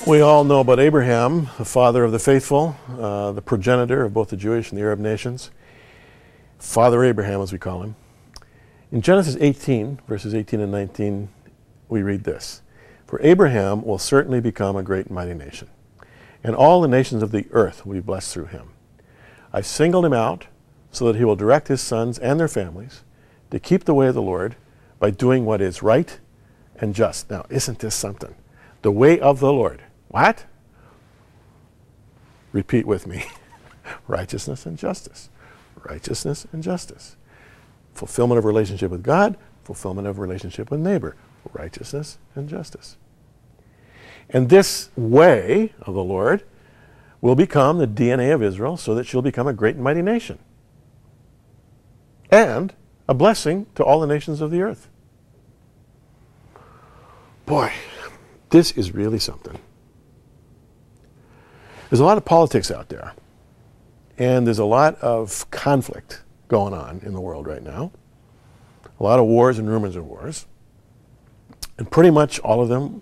We all know about Abraham, the father of the faithful, the progenitor of both the Jewish and the Arab nations. Father Abraham, as we call him. In Genesis 18, verses 18 and 19, we read this: "For Abraham will certainly become a great and mighty nation, and all the nations of the earth will be blessed through him. I've singled him out so that he will direct his sons and their families to keep the way of the Lord by doing what is right and just." Now, isn't this something? The way of the Lord. What? Repeat with me. Righteousness and justice. Righteousness and justice. Fulfillment of relationship with God, fulfillment of relationship with neighbor. Righteousness and justice. And this way of the Lord will become the DNA of Israel so that she'll become a great and mighty nation. And a blessing to all the nations of the earth. Boy, this is really something. There's a lot of politics out there, and there's a lot of conflict going on in the world right now. A lot of wars and rumors of wars. And pretty much all of them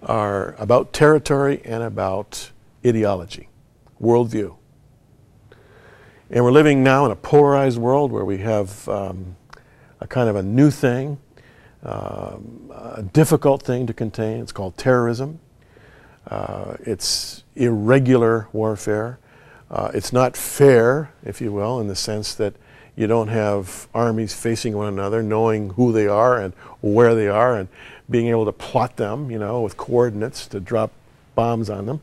are about territory and about ideology, worldview. And we're living now in a polarized world where we have a kind of a new thing, a difficult thing to contain. It's called terrorism. It's irregular warfare. It's not fair, if you will, in the sense that you don't have armies facing one another, knowing who they are and where they are, and being able to plot them, you know, with coordinates to drop bombs on them.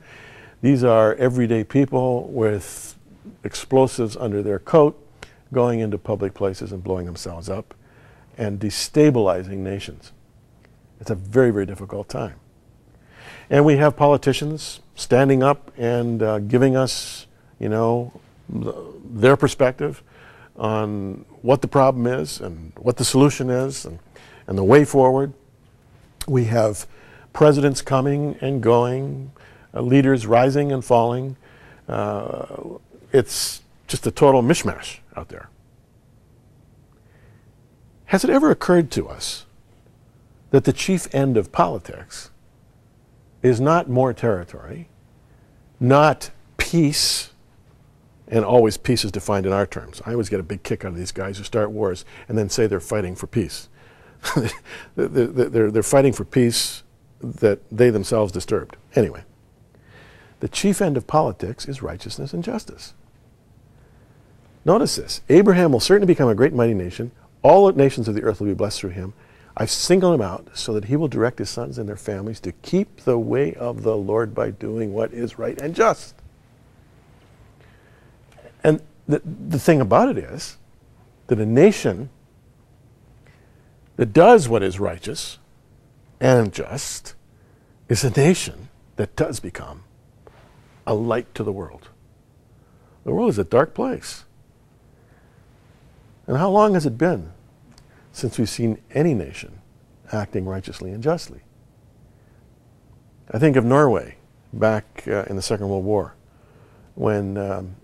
These are everyday people with explosives under their coat, going into public places and blowing themselves up and destabilizing nations. It's a very, very difficult time. And we have politicians standing up and giving us, you know, their perspective on what the problem is and what the solution is and the way forward. We have presidents coming and going, leaders rising and falling. It's just a total mishmash out there. Has it ever occurred to us that the chief end of politics is not more territory, not peace, and always peace is defined in our terms. I always get a big kick out of these guys who start wars and then say they're fighting for peace. they're fighting for peace that they themselves disturbed. Anyway, the chief end of politics is righteousness and justice. Notice this: Abraham will certainly become a great and mighty nation. All the nations of the earth will be blessed through him. I've singled him out so that he will direct his sons and their families to keep the way of the Lord by doing what is right and just. And the thing about it is that a nation that does what is righteous and just is a nation that does become a light to the world. The world is a dark place. And how long has it been since we've seen any nation acting righteously and justly? I think of Norway back in the Second World War, when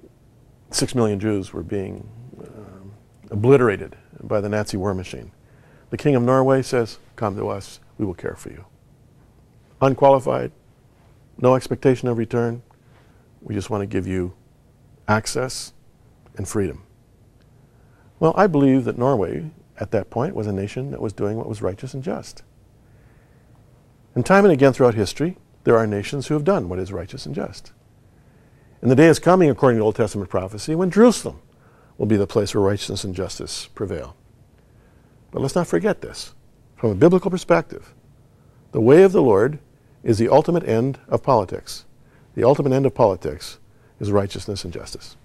6 million Jews were being obliterated by the Nazi war machine. The King of Norway says, "Come to us, we will care for you." Unqualified, no expectation of return. We just want to give you access and freedom. Well, I believe that Norway at that point was a nation that was doing what was righteous and just. And time and again throughout history, there are nations who have done what is righteous and just. And the day is coming, according to Old Testament prophecy, when Jerusalem will be the place where righteousness and justice prevail. But let's not forget this. From a biblical perspective, the way of the Lord is the ultimate end of politics. The ultimate end of politics is righteousness and justice.